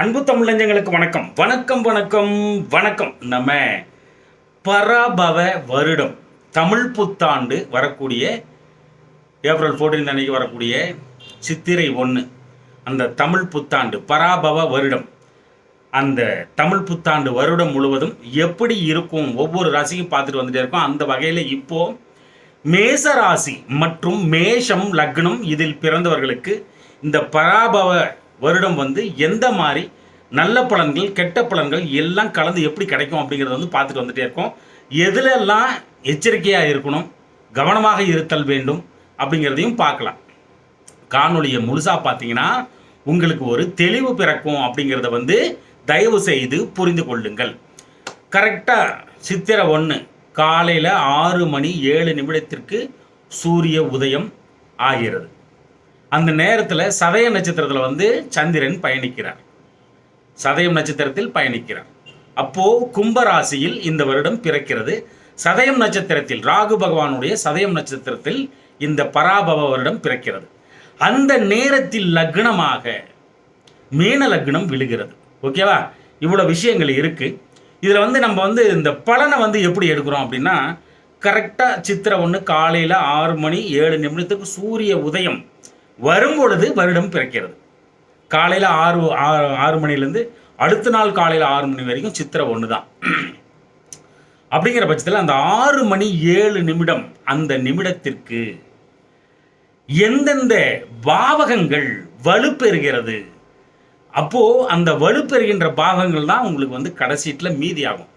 அன்பு தமிழஞ்சங்களுக்கு வணக்கம் வணக்கம் வணக்கம் வணக்கம். நம்ம பராபவ வருடம் தமிழ் புத்தாண்டு வரக்கூடிய ஏப்ரல் 14 அன்னைக்கு வரக்கூடிய சித்திரை 1 அந்த தமிழ் புத்தாண்டு பராபவ வருடம். அந்த தமிழ் புத்தாண்டு வருடம் முழுவதும் எப்படி இருக்கும் ஒவ்வொரு ராசிக்கும் பார்த்துட்டு வந்துட்டே இருக்கோம். அந்த வகையில் இப்போ மேச ராசி மற்றும் மேஷம் லக்னம் இதில் பிறந்தவர்களுக்கு இந்த பராபவ வருடம் எந்த மாதிரி நல்ல பலன்கள் கெட்ட பலன்கள் எல்லாம் கலந்து எப்படி கிடைக்கும் அப்படிங்கிறத பார்த்துட்டு வந்துட்டே இருக்கோம். எதுலெல்லாம் எச்சரிக்கையாக இருக்கணும், கவனமாக இருத்தல் வேண்டும் அப்படிங்கிறதையும் பார்க்கலாம். காணொலியை முழுசாக பார்த்தீங்கன்னா உங்களுக்கு ஒரு தெளிவு பிறக்கும் அப்படிங்கிறத தயவு செய்து புரிந்து கொள்ளுங்கள். கரெக்டாக சித்திரை 1 காலையில் 6:07 சூரிய உதயம் ஆகிறது. அந்த நேரத்தில் சதய நட்சத்திரத்தில் சந்திரன் பயணிக்கிறார். சதயம் நட்சத்திரத்தில் பயணிக்கிறார். அப்போ கும்பராசியில் இந்த வருடம் பிறக்கிறது. சதயம் நட்சத்திரத்தில் ராகு பகவானுடைய சதயம் நட்சத்திரத்தில் இந்த பராபவ வருடம் பிறக்கிறது. அந்த நேரத்தில் லக்னமாக மீன லக்னம் விழுகிறது. ஓகேவா? இவ்வளோ விஷயங்கள் இருக்கு. இதில் நம்ம இந்த பலனை எப்படி எடுக்கிறோம் அப்படின்னா, கரெக்டாக சித்திரை 1 காலையில் 6:07 சூரிய உதயம் வரும்பொழுது வருடம் பிறக்கிறது. காலையில் 6 மணிலேருந்து அடுத்த நாள் காலையில் 6 மணி வரைக்கும் சித்திரை 1 தான். அப்படிங்கிற பட்சத்தில் அந்த 6:07 அந்த நிமிடத்திற்கு எந்தெந்த பாவகங்கள் வலுப்பெறுகிறது, அப்போது அந்த வலுப்பெறுகின்ற பாவகங்கள் தான் உங்களுக்கு கடைசீட்டில் மீதி ஆகும்.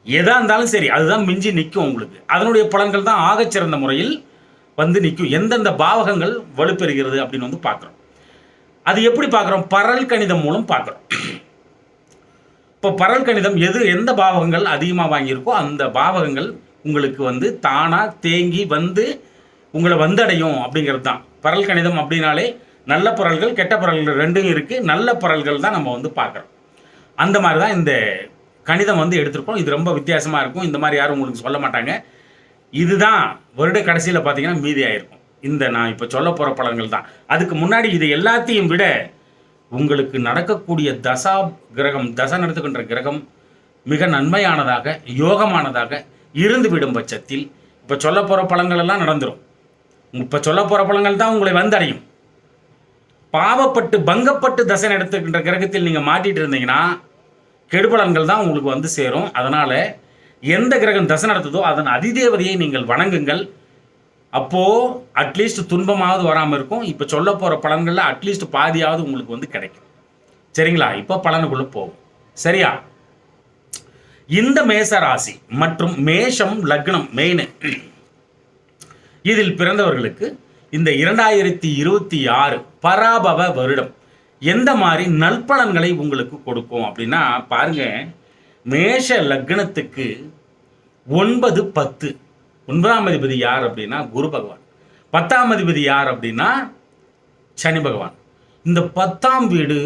எதாக இருந்தாலும் சரி அதுதான் மிஞ்சி நிற்கும். உங்களுக்கு அதனுடைய பலன்கள் தான் ஆகச்சிறந்த முறையில் நிற்கும். எந்தெந்த பாவகங்கள் வலுப்பெறுகிறது அப்படின்னு பார்க்குறோம். அது எப்படி பார்க்குறோம்? பரல் கணிதம் மூலம் பார்க்குறோம். இப்போ பரல் கணிதம் எந்த பாவகங்கள் அதிகமாக வாங்கியிருக்கோ அந்த பாவகங்கள் உங்களுக்கு தானாக தேங்கி உங்களை வந்தடையும் அப்படிங்கிறது தான் பரல் கணிதம். அப்படின்னாலே நல்ல பரல்கள் கெட்ட பரல்கள் ரெண்டும் இருக்குது. நல்ல பரல்கள் தான் நம்ம பார்க்குறோம். அந்த மாதிரி தான் இந்த கணிதம் எடுத்திருக்கோம். இது ரொம்ப வித்தியாசமாக இருக்கும். இந்த மாதிரி யாரும் உங்களுக்கு சொல்ல மாட்டாங்க. இதுதான் வருட கடைசியில் பார்த்தீங்கன்னா மீதி ஆகிருக்கும். நான் இப்போ சொல்ல போகிற பலன்கள் தான். அதுக்கு முன்னாடி இது எல்லாத்தையும் விட உங்களுக்கு நடக்கக்கூடிய தசை நடத்துகின்ற கிரகம் மிக நன்மையானதாக யோகமானதாக இருந்துவிடும் பட்சத்தில் இப்போ சொல்ல போகிற பலன்கள் எல்லாம் நடந்துடும். இப்போ சொல்ல போகிற பலன்கள் தான் உங்களை வந்தடையும். பாவப்பட்டு பங்கப்பட்டு தசை நடத்துகின்ற கிரகத்தில் நீங்கள் மாட்டிகிட்டு இருந்தீங்கன்னா கெடுபலன்கள் தான் உங்களுக்கு சேரும். அதனால் எந்த கிரகம் தசை நடத்துதோ அதன் அதிதேவதையை நீங்கள் வணங்குங்கள். அப்போது அட்லீஸ்ட் துன்பமாவது வராமல் இருக்கும். இப்போ சொல்ல போகிற பலன்களில் அட்லீஸ்ட் பாதியாவது உங்களுக்கு கிடைக்கும். சரிங்களா? இப்போ பலனுக்குள்ளே போகும். சரியா? இந்த மேச ராசி மற்றும் மேஷம் லக்னம் மெயின் இதில் பிறந்தவர்களுக்கு இந்த 2026 பராபவ வருடம் எந்த மாதிரி நல்பலன்களை உங்களுக்கு கொடுக்கும் அப்படின்னா பாருங்க. மேஷ லக்னத்துக்கு 9, 10 9ஆம் அதிபதி யார் அப்படின்னா குரு பகவான். 10ஆம் அதிபதி யார் அப்படின்னா சனி பகவான். இந்த 10ஆம் வீடு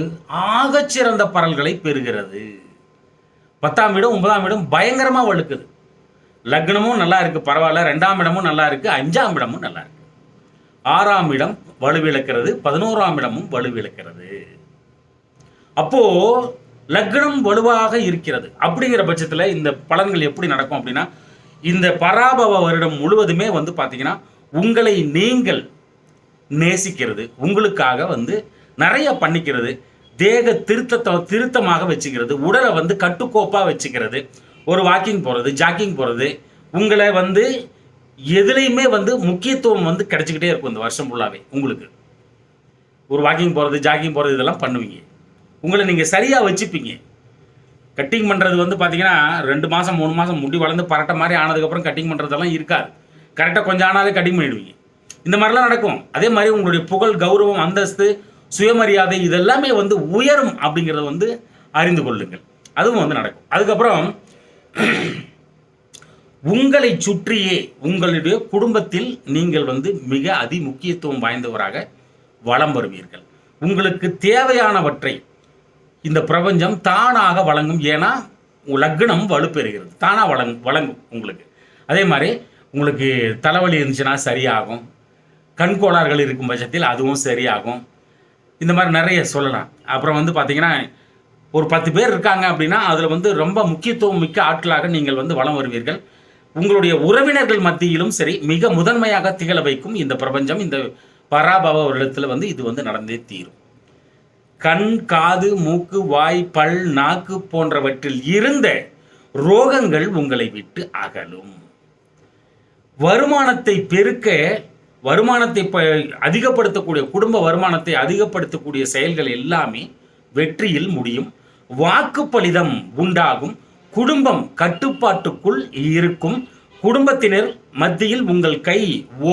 ஆகச்சிறந்த பலன்களை பெறுகிறது. 10ஆம் வீடும் 9ஆம் வீடும் பயங்கரமாக வலுக்குது. லக்னமும் நல்லா இருக்கு, பரவாயில்ல. 2ஆம் இடமும் நல்லா இருக்கு, 5ஆம் இடமும் நல்லா இருக்கு. 6ஆம் இடம் வலுவிழக்கிறது, 11ஆம் இடமும் வலுவிழக்கிறது. அப்போ லக்னம் வலுவாக இருக்கிறது. அப்படிங்கிற பட்சத்தில் இந்த பலன்கள் எப்படி நடக்கும் அப்படின்னா, இந்த பராபவ வருடம் முழுவதுமே பார்த்தீங்கன்னா உங்களை நீங்கள் நேசிக்கிறது, உங்களுக்காக நிறைய பண்ணிக்கிறது, தேக திருத்தமாக வச்சுக்கிறது, உடலை கட்டுக்கோப்பாக வச்சுக்கிறது, ஒரு வாக்கிங் போகிறது, ஜாக்கிங் போகிறது, உங்களை எதுலேயுமே முக்கியத்துவம் கிடைச்சிக்கிட்டே இருக்கும். இந்த வருஷம் ஃபுல்லாகவே உங்களுக்கு ஒரு வாக்கிங் போகிறது, ஜாக்கிங் போகிறது இதெல்லாம் பண்ணுவீங்க. உங்களை நீங்கள் சரியாக வச்சுப்பீங்க. கட்டிங் பண்ணுறது பார்த்தீங்கன்னா 2 மாதம் 3 மாதம் முடி வளர்ந்து பரட்ட மாதிரி ஆனதுக்கப்புறம் கட்டிங் பண்ணுறதெல்லாம் இருக்காது. கரெக்டாக கொஞ்சம் ஆனாலே கட்டிங் பண்ணிடுவீங்க. இந்த மாதிரிலாம் நடக்கும். அதே மாதிரி உங்களுடைய புகழ், கௌரவம், அந்தஸ்து, சுயமரியாதை இதெல்லாமே உயரும் அப்படிங்கிறத அறிந்து கொள்ளுங்கள். அதுவும் நடக்கும். அதுக்கப்புறம் உங்களை சுற்றியே உங்களுடைய குடும்பத்தில் நீங்கள் மிக அதி முக்கியத்துவம் வாய்ந்தவராக வலம் வருவீர்கள். உங்களுக்கு தேவையானவற்றை இந்த பிரபஞ்சம் தானாக வழங்கும். ஏன்னா லக்னம் வலுப்பெறுகிறது, தானாக வழங்கும் உங்களுக்கு. அதே மாதிரி உங்களுக்கு தலைவலி இருந்துச்சுன்னா சரியாகும். கண் கோளாறுகள் இருக்கும் பட்சத்தில் அதுவும் சரியாகும். இந்த மாதிரி நிறைய சொல்லலாம். அப்புறம் வந்து பார்த்தீங்கன்னா ஒரு 10 பேர் இருக்காங்க அப்படின்னா அதில் வந்து ரொம்ப முக்கியத்துவம் மிக்க ஆட்களாக நீங்கள் வந்து வலம் வருவீர்கள். உங்களுடைய உறவினர்கள் மத்தியிலும் சரி மிக முதன்மையாக திகழ வைக்கும் இந்த பிரபஞ்சம். இந்த பராபவ வருடத்தில் வந்து இது வந்து நடந்தே தீரும். கண், காது, மூக்கு, வாய், பல், நாக்கு போன்றவற்றில் இருந்த ரோகங்கள் உங்களை விட்டு அகலும். வருமானத்தை பெருக்க, வருமானத்தை அதிகப்படுத்தக்கூடிய, குடும்ப வருமானத்தை அதிகப்படுத்தக்கூடிய செயல்கள் எல்லாமே வெற்றியில் முடியும். வாக்குப்பளிதம் உண்டாகும். குடும்பம் கட்டுப்பாட்டுக்குள் இருக்கும். குடும்பத்தினர் மத்தியில் உங்கள் கை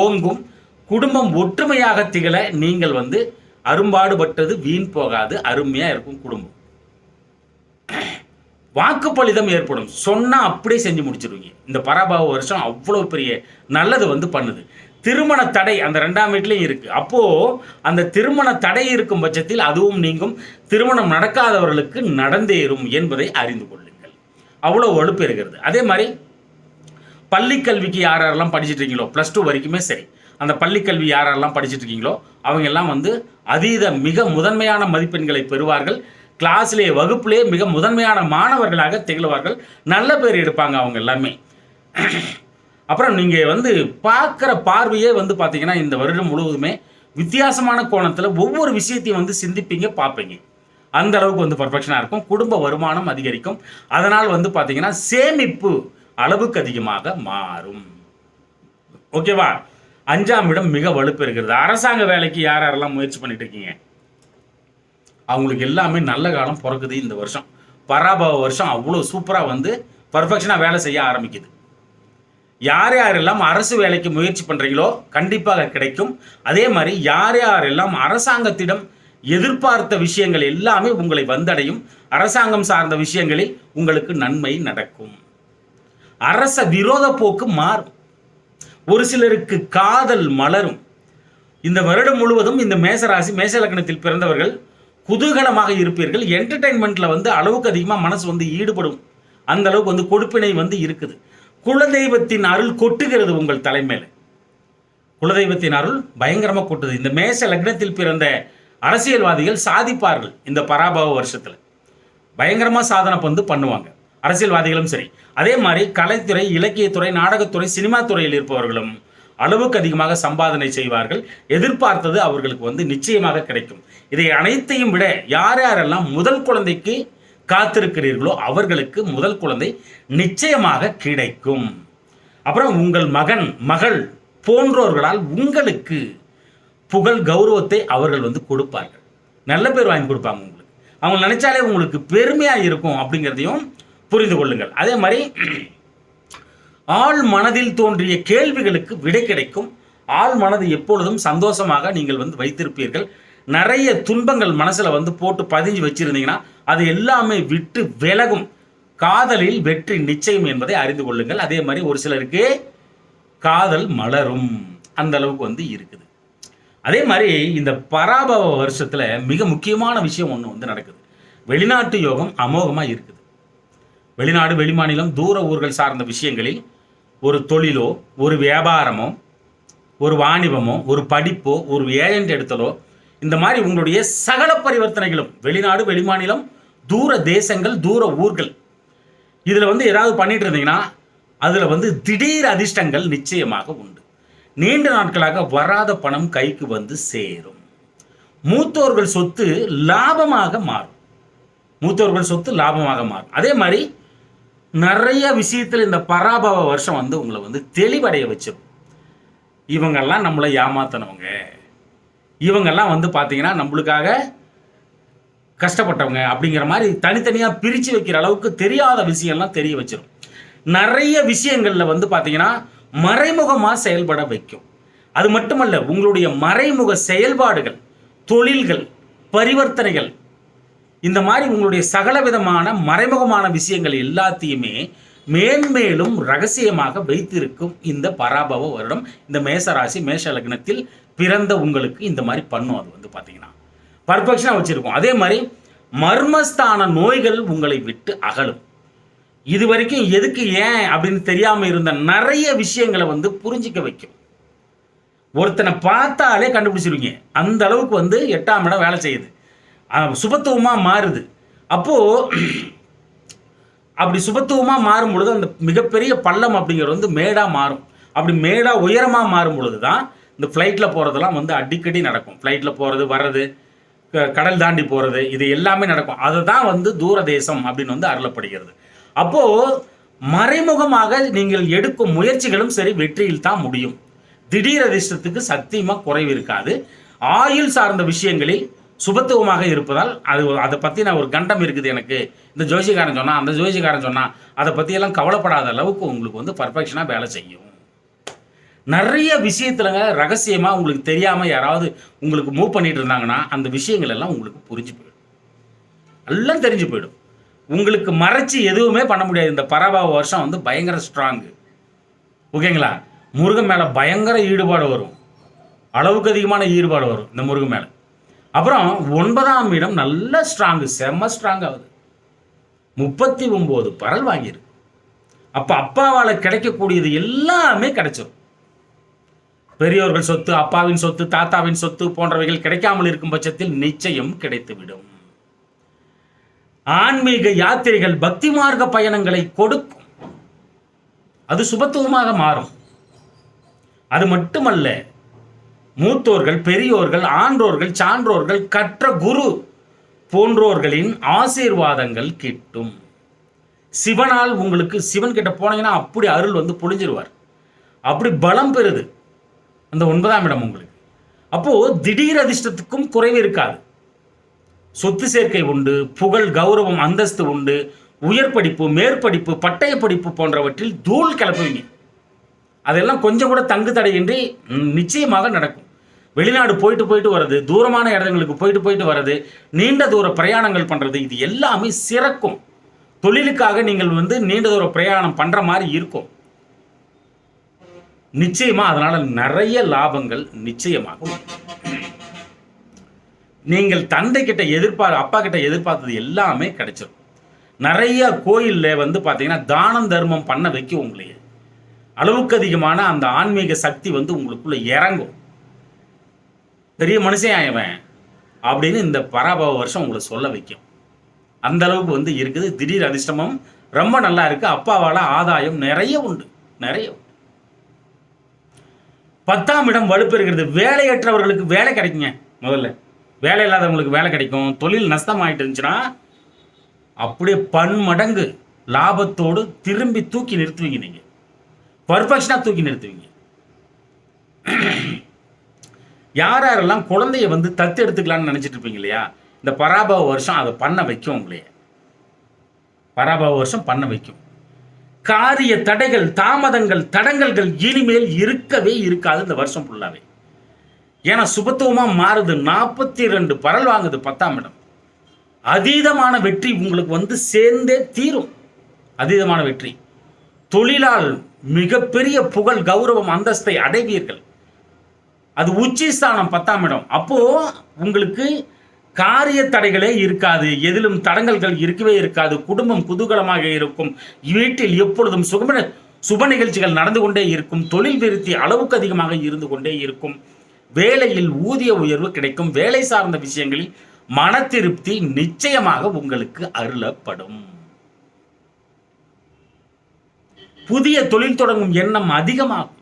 ஓங்கும். குடும்பம் ஒற்றுமையாக திகழ நீங்கள் வந்து அரும்பாடுபட்டது வீண் போகாது. அருமையா இருக்கும் குடும்பம். வாக்குப்பளிதம் ஏற்படும். சொன்னா அப்படியே செஞ்சு முடிச்சிருவீங்க. இந்த பராபவ வருஷம் அவ்வளவு பெரிய நல்லது வந்து பண்ணுது. திருமண தடை அந்த 2ஆம் வீட்லையும் இருக்கு. அப்போ அந்த திருமண தடை இருக்கும் பட்சத்தில் அதுவும் நீங்கும். திருமணம் நடக்காதவர்களுக்கு நடந்தேறும் என்பதை அறிந்து கொள்ளுங்கள். அவ்வளவு வலுப்பு இருக்கிறது. அதே மாதிரி பள்ளி கல்விக்கு யாரெல்லாம் படிச்சுட்டு இருக்கீங்களோ, +2 வரைக்குமே சரி, அந்த பள்ளிக்கல்வி யாரெல்லாம் படிச்சுட்டு இருக்கீங்களோ அவங்க எல்லாம் வந்து அதீத மிக முதன்மையான மதிப்பெண்களை பெறுவார்கள். கிளாஸ்லேயே வகுப்பிலே மிக முதன்மையான மாணவர்களாக திகழ்வார்கள். நல்ல பேர் எடுப்பாங்க அவங்க எல்லாமே. அப்புறம் நீங்கள் வந்து பார்க்குற பார்வையே வந்து பார்த்தீங்கன்னா இந்த வருடம் முழுவதுமே வித்தியாசமான கோணத்தில் ஒவ்வொரு விஷயத்தையும் வந்து சிந்திப்பீங்க, பார்ப்பீங்க. அந்த அளவுக்கு வந்து பர்ஃபெக்ஷனாக இருக்கும். குடும்ப வருமானம் அதிகரிக்கும். அதனால் வந்து பார்த்தீங்கன்னா சேமிப்பு அளவுக்கு அதிகமாக மாறும். ஓகேவா? 5ஆம் இடம் மிக வலுப்பெறுகிறது. அரசாங்க வேலைக்கு யாரெல்லாம் முயற்சி பண்ணிட்டு இருக்கீங்க அவங்களுக்கு எல்லாமே நல்ல காலம் பிறக்குது இந்த வருஷம். பராபவ வருஷம் அவ்வளோ சூப்பராக வந்து பர்ஃபெக்ஷனாக வேலை செய்ய ஆரம்பிக்குது. யார் யாரெல்லாம் அரசு வேலைக்கு முயற்சி பண்ணுறீங்களோ கண்டிப்பாக கிடைக்கும். அதே மாதிரி யார் யாரெல்லாம் அரசாங்கத்திடம் எதிர்பார்த்த விஷயங்கள் எல்லாமே உங்களை வந்தடையும். அரசாங்கம் சார்ந்த விஷயங்களில் உங்களுக்கு நன்மை நடக்கும். அரச விரோத போக்கு மாறும். ஒரு சிலருக்கு காதல் மலரும். இந்த வருடம் முழுவதும் இந்த மேசராசி மேச லக்னத்தில் பிறந்தவர்கள் குதூகலமாக இருப்பீர்கள். என்டர்டைன்மெண்ட்டில் வந்து அளவுக்கு அதிகமாக மனசு வந்து ஈடுபடும். அந்த அளவுக்கு வந்து கொடுப்பினை வந்து இருக்குது. குலதெய்வத்தின் அருள் கொட்டுகிறது உங்கள் தலைமையில். குலதெய்வத்தின் அருள் பயங்கரமாக கொட்டுது. இந்த மேச லக்னத்தில் பிறந்த அரசியல்வாதிகள் சாதிப்பார்கள். இந்த பராபவ வருஷத்தில் பயங்கரமாக சாதனை வந்து பண்ணுவாங்க. அரசியல்வாதிகளும் சரி. அதே மாதிரி கலைத்துறை, இலக்கியத்துறை, நாடகத்துறை, சினிமா துறையில் இருப்பவர்களும் அளவுக்கு அதிகமாக சம்பாதனை செய்வார்கள். எதிர்பார்த்தது அவர்களுக்கு வந்து நிச்சயமாக கிடைக்கும். இதை அனைத்தையும் விட யார் யாரெல்லாம் முதல் குழந்தைக்கு காத்திருக்கிறீர்களோ அவர்களுக்கு முதல் குழந்தை நிச்சயமாக கிடைக்கும். அப்புறம் உங்கள் மகன், மகள் போன்றோர்களால் உங்களுக்கு புகழ், கௌரவத்தை அவர்கள் வந்து கொடுப்பார்கள். நல்ல பேர் வாங்கி கொடுப்பாங்க உங்களுக்கு. அவங்க நினைச்சாலே உங்களுக்கு பெருமையாக இருக்கும் அப்படிங்கிறதையும் புரிந்து கொள்ளுங்கள். அதே மாதிரி ஆள் மனதில் தோன்றிய கேள்விகளுக்கு விடை கிடைக்கும். ஆள் மனது எப்பொழுதும் சந்தோஷமாக நீங்கள் வந்து வைத்திருப்பீர்கள். நிறைய துன்பங்கள் மனசில் வந்து போட்டு பதிஞ்சு வச்சிருந்தீங்கன்னா அது எல்லாமே விட்டு விலகும். காதலில் வெற்றி நிச்சயம் என்பதை அறிந்து கொள்ளுங்கள். அதே மாதிரி ஒரு சிலருக்கு காதல் மலரும். அந்த அளவுக்கு வந்து இருக்குது. அதே மாதிரி இந்த பராபவ வருஷத்தில் மிக முக்கியமான விஷயம் ஒன்று வந்து நடக்குது. வெளிநாட்டு யோகம் அமோகமாக இருக்குது. வெளிநாடு, வெளிமாநிலம், தூர ஊர்கள் சார்ந்த விஷயங்களில் ஒரு தொழிலோ, ஒரு வியாபாரமோ, ஒரு வாணிபமோ, ஒரு படிப்போ, ஒரு ஏஜென்ட் எடுத்தலோ, இந்த மாதிரி உங்களுடைய சகல பரிவர்த்தனைகளும் வெளிநாடு, வெளிமாநிலம், தூர தேசங்கள், தூர ஊர்கள், இதில் வந்து ஏதாவது பண்ணிட்டு இருந்தீங்கன்னா அதில் வந்து திடீர் அதிர்ஷ்டங்கள் நிச்சயமாக உண்டு. நீண்ட நாட்களாக வராத பணம் கைக்கு வந்து சேரும். மூத்தோர்கள் சொத்து லாபமாக மாறும். மூத்தோர்கள் சொத்து லாபமாக மாறும். அதே மாதிரி நிறைய விஷயத்தில் இந்த பராபவ வருஷம் வந்து உங்களை வந்து தெளிவடைய வச்சிடும். இவங்கெல்லாம் நம்மளை ஏமாத்தினவங்க, இவங்கெல்லாம் வந்து பார்த்தீங்கன்னா நம்மளுக்காக கஷ்டப்பட்டவங்க அப்படிங்கிற மாதிரி தனித்தனியாக பிரித்து வைக்கிற அளவுக்கு தெரியாத விஷயம்லாம் தெரிய வச்சிடும். நிறைய விஷயங்களில் வந்து பார்த்தீங்கன்னா மறைமுகமாக செயல்பட வைக்கும். அது மட்டுமல்ல, உங்களுடைய மறைமுக செயல்பாடுகள், தொழில்கள், பரிவர்த்தனைகள், இந்த மாதிரி உங்களுடைய சகல விதமான மறைமுகமான விஷயங்கள் எல்லாத்தையுமே மேன்மேலும் ரகசியமாக வைத்திருக்கும் இந்த பராபவ வருடம். இந்த மேசராசி மேஷ லக்னத்தில் பிறந்த உங்களுக்கு இந்த மாதிரி பண்ணும். அது வந்து பார்த்தீங்கன்னா பர்ஃபெக்ஷனாக வச்சுருக்கும். அதே மாதிரி மர்மஸ்தான நோய்கள் உங்களை விட்டு அகலும். இது வரைக்கும் எதுக்கு ஏன் அப்படின்னு தெரியாமல் இருந்த நிறைய விஷயங்களை வந்து புரிஞ்சிக்க வைக்கும். ஒருத்தனை பார்த்தாலே கண்டுபிடிச்சிருவீங்க. அந்த அளவுக்கு வந்து 8ஆம் இடம் வேலை செய்யுது, சுபத்துவமாக மாறுது. அப்போது அப்படி சுபத்துவமாக மாறும் பொழுது அந்த மிகப்பெரிய பள்ளம் அப்படிங்கிறது வந்து மேடாக மாறும். அப்படி மேடாக உயரமாக மாறும் பொழுது தான் இந்த ஃப்ளைட்டில் போகிறதெல்லாம் வந்து அடிக்கடி நடக்கும். ஃப்ளைட்டில் போகிறது வர்றது, கடல் தாண்டி போகிறது, இது எல்லாமே நடக்கும். அதுதான் வந்து தூரதேசம் அப்படின்னு வந்து அருளப்படுகிறது. அப்போது மறைமுகமாக நீங்கள் எடுக்கும் முயற்சிகளும் சரி வெற்றியில் தான் முடியும். திடீர் அதிர்ஷ்டத்துக்கு சத்தியமாக குறைவு இருக்காது. ஆயுள் சார்ந்த விஷயங்களில் சுபத்துவமாக இருப்பதால் அதை பற்றி நான் ஒரு கண்டம் இருக்குது எனக்கு, இந்த ஜோசிகாரன் சொன்னால் அந்த ஜோசிகாரன் சொன்னால் அதை பற்றியெல்லாம் கவலைப்படாத அளவுக்கு உங்களுக்கு வந்து பர்ஃபெக்ஷனாக வேலை செய்யும். நிறைய விஷயத்துலங்க ரகசியமாக உங்களுக்கு தெரியாமல் யாராவது உங்களுக்கு மூவ் பண்ணிட்டு இருந்தாங்கன்னா அந்த விஷயங்கள் எல்லாம் உங்களுக்கு புரிஞ்சு போயிடும், எல்லாம் தெரிஞ்சு போயிடும். உங்களுக்கு மறைச்சி எதுவுமே பண்ண முடியாது. இந்த பராபவ வருஷம் வந்து பயங்கர ஸ்ட்ராங்கு, ஓகேங்களா? முருகன் மேலே பயங்கர ஈடுபாடு வரும், அளவுக்கு அதிகமான ஈடுபாடு வரும் இந்த முருகன் மேலே. அப்புறம் 9ஆம் இடம் நல்ல ஸ்ட்ராங்கு, செம்ம ஸ்ட்ராங் ஆகுது. 39 பரல் வாங்கியிருக்கு. அப்போ அப்பாவால் கிடைக்கக்கூடியது எல்லாமே கிடைச்சிடும். பெரியோர்கள் சொத்து, அப்பாவின் சொத்து, தாத்தாவின் சொத்து போன்றவைகள் கிடைக்காமல் இருக்கும் பட்சத்தில் நிச்சயம் கிடைத்துவிடும். ஆன்மீக யாத்திரைகள், பக்தி மார்க்க பயணங்களை கொடுக்கும், அது சுபத்துவமாக மாறும். அது மட்டுமல்ல, மூத்தோர்கள், பெரியோர்கள், ஆன்றோர்கள், சான்றோர்கள், கற்ற குரு போன்றோர்களின் ஆசீர்வாதங்கள் கிட்டும். சிவனால் உங்களுக்கு, சிவன் கிட்ட போனீங்கன்னா அப்படி அருள் வந்து பொழிஞ்சிருவார். அப்படி பலம் பெறுது அந்த 9ஆம் இடம் உங்களுக்கு. அப்போ திடீர் அதிர்ஷ்டத்துக்கும் குறைவு இருக்காது. சொத்து சேர்க்கை உண்டு, புகழ், கௌரவம், அந்தஸ்து உண்டு, உயர் படிப்பு, மேற்படிப்பு, பட்டய படிப்பு போன்றவற்றில் தூள் கிளப்புவீங்க. அதெல்லாம் கொஞ்சம் கூட தங்கு தடையின்றி நிச்சயமாக நடக்கும். வெளிநாடு போயிட்டு வர்றது, தூரமான இடங்களுக்கு போயிட்டு வர்றது, நீண்ட தூர பிரயாணங்கள் பண்ணுறது, இது எல்லாமே சிறக்கும். தொழிலுக்காக நீங்கள் வந்து நீண்ட தூர பிரயாணம் பண்ணுற மாதிரி இருக்கும். நிச்சயமாக அதனால் நிறைய லாபங்கள் நிச்சயமாக. நீங்கள் தந்தை கிட்ட அப்பா கிட்ட எதிர்பார்த்தது எல்லாமே கிடைச்சிடும். நிறைய கோயிலில் வந்து பார்த்தீங்கன்னா தானம் தர்மம் பண்ண வைக்கும். உங்களையே அளவுக்கு அதிகமான அந்த ஆன்மீக சக்தி வந்து உங்களுக்குள்ள இறங்கும். பெரிய மனுஷன் ஆயவன் அப்படின்னு இந்த பராபவ வருஷம் உங்களை சொல்ல வைக்கும். அந்த அளவுக்கு வந்து இருக்குது. திடீர் அதிர்ஷ்டமும் ரொம்ப நல்லா இருக்கு. அப்பாவால் ஆதாயம் நிறைய உண்டு, நிறைய உண்டு. 10ஆம் இடம் வலுப்பெறுகிறது. வேலையற்றவர்களுக்கு வேலை கிடைக்குங்க. முதல்ல வேலை இல்லாதவங்களுக்கு வேலை கிடைக்கும். தொழில் நஷ்டம் ஆகிட்டு இருந்துச்சுன்னா அப்படியே பன்மடங்கு லாபத்தோடு திரும்பி தூக்கி நிறுத்துவீங்க. நீங்கள் பர்ஃபெக்ஷனாக தூக்கி நிறுத்துவீங்க. யாரெல்லாம் குழந்தைய வந்து தத்து எடுத்துக்கலான்னு நினச்சிட்டு இருப்பீங்க இல்லையா, இந்த பராபவ வருஷம் அதை பண்ண வைக்கும். உங்களையே பராபவ வருஷம் பண்ண வைக்கும். காரிய தடைகள், தாமதங்கள், தடங்கல்கள் இனிமேல் இருக்கவே இருக்காது இந்த வருஷம் ஃபுல்லாவே. ஏன்னா சுபத்துவமாக மாறுது. 42 பரல் வாங்குது 10ஆம் இடம். அதீதமான வெற்றி உங்களுக்கு வந்து சேர்ந்தே தீரும். அதீதமான வெற்றி. தொழிலால் மிகப்பெரிய புகழ், கௌரவம், அந்தஸ்தை அடைவீர்கள். அது உச்சி ஸ்தானம் 10ஆம் இடம். அப்போ உங்களுக்கு காரிய தடைகளே இருக்காது, எதிலும் தடங்கல்கள் இருக்கவே இருக்காது. குடும்பம் குதூகலமாக இருக்கும். வீட்டில் எப்பொழுதும் சுப நிகழ்ச்சிகள் நடந்து கொண்டே இருக்கும். தொழில் விருத்தி அளவுக்கு அதிகமாக இருந்து கொண்டே இருக்கும். வேலையில் ஊதிய உயர்வு கிடைக்கும். வேலை சார்ந்த விஷயங்களில் மன திருப்தி நிச்சயமாக உங்களுக்கு அருளப்படும். புதிய தொழில் தொடங்கும் எண்ணம் அதிகமாகும்.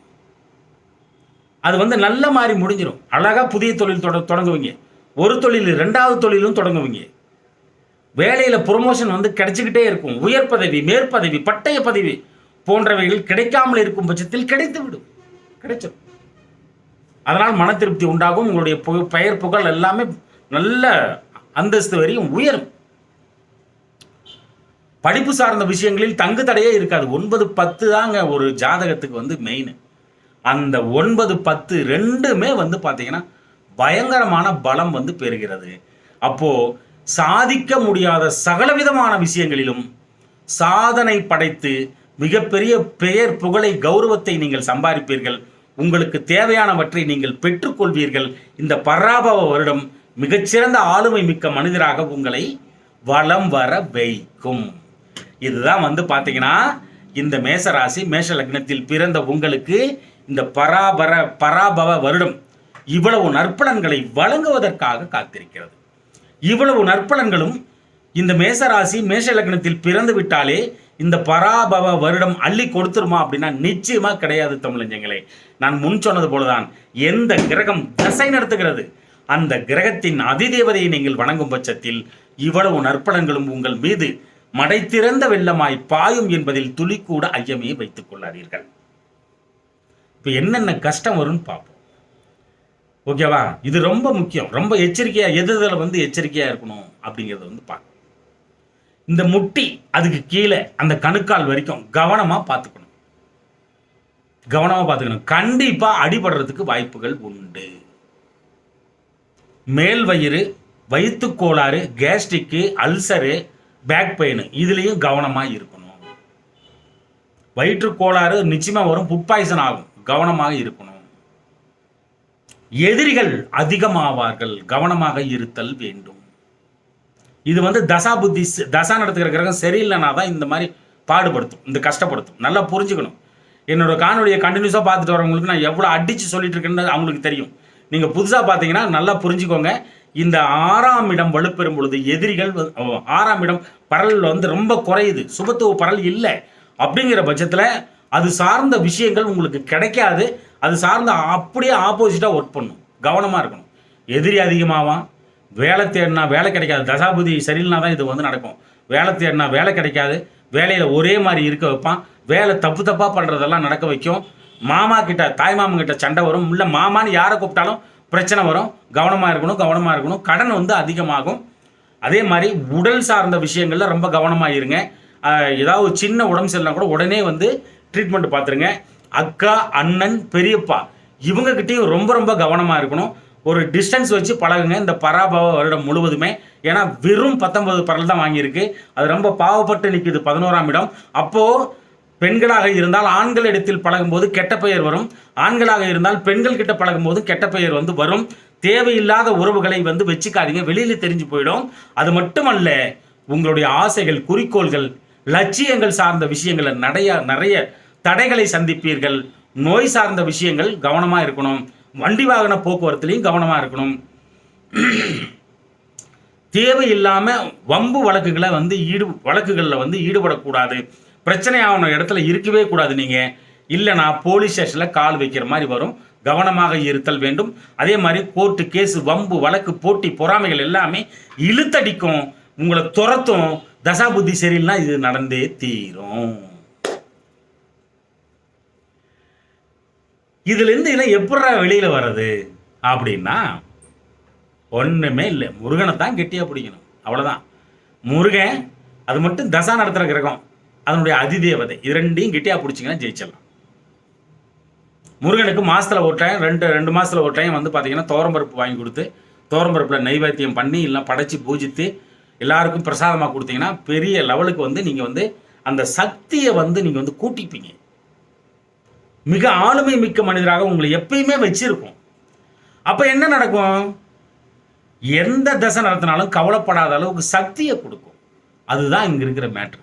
அது வந்து நல்ல மாதிரி முடிஞ்சிடும். அழகா புதிய தொழில் தொடங்குவீங்க. ஒரு தொழில் 2வது தொழிலும் தொடங்குவீங்க. வேலையில் ப்ரொமோஷன் வந்து கிடைச்சிக்கிட்டே இருக்கும். உயர் பதவி, மேற்பதவி, பட்டய பதவி போன்றவைகள் கிடைக்காமல் இருக்கும் பட்சத்தில் கிடைத்துவிடும், கிடைச்சிடும். அதனால் மன திருப்தி உண்டாகும். உங்களுடைய பெயர் புகழ் எல்லாமே நல்ல அந்தஸ்து வரையும் உயரும். படிப்பு சார்ந்த விஷயங்களில் தங்கு தடையே இருக்காது. 9, 10 தாங்க ஒரு ஜாதகத்துக்கு வந்து மெயின். அந்த 9, 10 ரெண்டுமே வந்து பார்த்தீங்கன்னா பயங்கரமான பலம் வந்து பெறுகிறது. அப்போ சாதிக்க முடியாத சகலவிதமான விஷயங்களிலும் சாதனை படைத்து மிகப்பெரிய பெயர், புகழை, கௌரவத்தை நீங்கள் சம்பாதிப்பீர்கள். உங்களுக்கு தேவையானவற்றை நீங்கள் பெற்றுக்கொள்வீர்கள். இந்த பராபவ வருடம் மிகச்சிறந்த ஆளுமை மிக்க மனிதராக உங்களை வலம் வர வைக்கும். இதுதான் வந்து பார்த்தீங்கன்னா இந்த மேஷராசி, மேஷ லக்னத்தில் பிறந்த உங்களுக்கு இந்த பராபவ வருடம் இவ்வளவு நற்பலன்களை வழங்குவதற்காக காத்திருக்கிறது. இவ்வளவு நற்பலன்களும் இந்த மேசராசி மேஷ லக்னத்தில் பிறந்து விட்டாலே இந்த பராபவ வருடம் அள்ளி கொடுத்துருமா அப்படின்னா நிச்சயமா கிடையாது தமிழஞ்சங்களே. நான் முன் சொன்னது போலதான், எந்த கிரகம் தசை நடத்துகிறது அந்த கிரகத்தின் அதிதேவதையை நீங்கள் வணங்கும் பட்சத்தில் இவ்வளவு நற்பலன்களும் உங்கள் மீது மடை திறந்த வெள்ளமாய் பாயும் என்பதில் துளி கூட ஐயமே வைத்துக் கொள்ளாதீர்கள். இப்ப என்னென்ன கஷ்டம் வரும்னு பார்ப்போம். ஓகேவா? இது ரொம்ப முக்கியம். ரொம்ப எச்சரிக்கையா எதுல எச்சரிக்கையா இருக்கணும் அப்படிங்கிறத பார்க்கணும். இந்த முட்டி அதுக்கு கீழே அந்த கணுக்கால் வரைக்கும் கவனமா பார்த்துக்கணும். கண்டிப்பா அடிபடுறதுக்கு வாய்ப்புகள் உண்டு. மேல் வயிறு, வயிற்று கோளாறு, கேஸ்ட்ரிக்கு, அல்சரு, பேக் பெயின் இதுலயும் கவனமா இருக்கணும். வயிற்று கோளாறு நிச்சயமா வரும், ஃபுட் பாய்சன் ஆகும், கவனமாக இருக்கணும். எதிரிகள் அதிகமாவார்கள், கவனமாக இருத்தல் வேண்டும். இது தசா நடத்துகிற கிரகம் சரியில்லைனா தான் இந்த மாதிரி பாடுபடுத்தும், இந்த கஷ்டப்படுத்தும். நல்லா புரிஞ்சுக்கணும். என்னோட காணொலியை கண்டினியூஸாக பார்த்துட்டு வரவங்களுக்கு நான் எவ்வளோ அடித்து சொல்லிட்டு இருக்கேன்னு அவங்களுக்கு தெரியும். நீங்கள் புதுசாக பார்த்தீங்கன்னா நல்லா புரிஞ்சுக்கோங்க. இந்த 6ஆம் இடம் வலுப்பெறும் பொழுது எதிரிகள் 6ஆம் இடம் பரல் ரொம்ப குறையுது, சுபத்துவ பரல் இல்லை. அப்படிங்கிற பட்சத்தில் அது சார்ந்த விஷயங்கள் உங்களுக்கு கிடைக்காது. அது சார்ந்த அப்படியே ஆப்போசிட்டாக ஒர்க் பண்ணும். கவனமாக இருக்கணும். எதிரி அதிகமாகும், வேலை தேடினா வேலை கிடைக்காது. தசாபுதி சரியில்லைனா தான் இது நடக்கும். வேலை தேடினா வேலை கிடைக்காது, வேலையில் ஒரே மாதிரி இருக்க வைப்பான், வேலை தப்பாக பண்ணுறதெல்லாம் நடக்க வைக்கும். மாமா கிட்ட தாய் மாமன் கிட்ட சண்டை வரும், இல்லை மாமான்னு யாரை கூப்பிட்டாலும் பிரச்சனை வரும். கவனமாக இருக்கணும். கடன் அதிகமாகும். அதே மாதிரி உடல் சார்ந்த விஷயங்கள்ல ரொம்ப கவனமாக இருங்க. ஏதாவது சின்ன உடம்பு சரியில்லைனா கூட உடனே ட்ரீட்மெண்ட் பார்த்துருங்க. அக்கா, அண்ணன், பெரியப்பா இவங்ககிட்டையும் ரொம்ப கவனமாக இருக்கணும். ஒரு டிஸ்டன்ஸ் வச்சு பழகுங்க இந்த பராபவ வருடம் முழுவதுமே. ஏன்னா வெறும் 19 பரல் தான் வாங்கியிருக்கு. அது ரொம்ப பாவப்பட்டு நிற்குது 11ஆம் இடம். அப்போது பெண்களாக இருந்தால் ஆண்கள் இடத்தில் பழகும்போது கெட்ட பெயர் வரும், ஆண்களாக இருந்தால் பெண்கள் கிட்ட பழகும்போது கெட்ட பெயர் வரும். தேவையில்லாத உறவுகளை வச்சுக்காதீங்க, வெளியில் தெரிஞ்சு போயிடும். அது மட்டுமல்ல, உங்களுடைய ஆசைகள், குறிக்கோள்கள், லட்சியங்கள் சார்ந்த விஷயங்களை நிறைய தடைகளை சந்திப்பீர்கள். நோய் சார்ந்த விஷயங்கள் கவனமாக இருக்கணும். வண்டி வாகன போக்குவரத்துலையும் கவனமாக இருக்கணும். தேவையில்லாமல் வம்பு வழக்குகளை வழக்குகளில் ஈடுபடக்கூடாது. பிரச்சனையான இடத்துல இருக்கவே கூடாது. நீங்கள் இல்லைனா போலீஸ் ஸ்டேஷனில் கால் வைக்கிற மாதிரி வரும். கவனமாக இருத்தல் வேண்டும். அதே மாதிரி கோர்ட்டு கேஸு, வம்பு வழக்கு, போட்டி, பொறாமைகள் எல்லாமே இழுத்தடிக்கும், உங்களை துரத்தும். தசாபுத்தி சரியில்லைனா இது நடந்தே தீரும். இதுலேருந்து எப்படா வெளியில் வர்றது அப்படின்னா ஒன்றுமே இல்லை. முருகனை தான் கெட்டியாக பிடிக்கணும், அவ்வளோதான். முருகன் அது மட்டும் தசா நடத்துகிற கிரகம், அதனுடைய அதிதேவதை, இது ரெண்டையும் கெட்டியாக பிடிச்சிங்கன்னா ஜெயிச்சிடலாம். முருகனுக்கு மாதத்தில் ஒரு டைம், ரெண்டு மாதத்தில் ஒரு டைம் பார்த்தீங்கன்னா தோரம்பருப்பு வாங்கி கொடுத்து, தோரம்பருப்பில் நைவேத்தியம் பண்ணி இல்லை படைச்சி பூஜித்து எல்லாருக்கும் பிரசாதமாக கொடுத்தீங்கன்னா பெரிய லெவலுக்கு நீங்கள் அந்த சக்தியை நீங்கள் கூட்டிப்பீங்க. மிக ஆளுமை மிக்க மனிதராக உங்களை எப்பயுமே வச்சிருக்கும். அப்போ என்ன நடக்கும்? எந்த தசை நடத்தினாலும் கவலைப்படாத அளவுக்கு சக்தியை கொடுக்கும். அதுதான் இங்கே இருக்கிற மேட்ரு.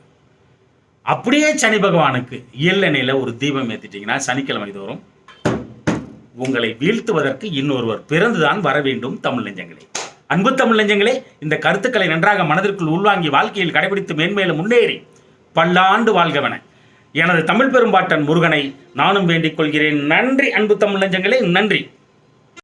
அப்படியே சனி பகவானுக்கு எள்ளெண்ணெயில் ஒரு தீபம் ஏற்றிட்டீங்கன்னா சனிக்கிழமை தோறும் உங்களை வீழ்த்துவதற்கு இன்னொருவர் பிறந்துதான் வர வேண்டும். தமிழ் நெஞ்சங்களே, அன்பு தமிழ் நெஞ்சங்களே, இந்த கருத்துக்களை நன்றாக மனதிற்குள் உள்வாங்கி வாழ்க்கையில் கடைபிடித்து மேன்மேலும் முன்னேறி பல்லாண்டு வாழ்கவன எனது தமிழ் பெரும்பாட்டன் முருகனை நானும் வேண்டிக் கொள்கிறேன். நன்றி அன்பு தமிழ் நெஞ்சங்களே, நன்றி.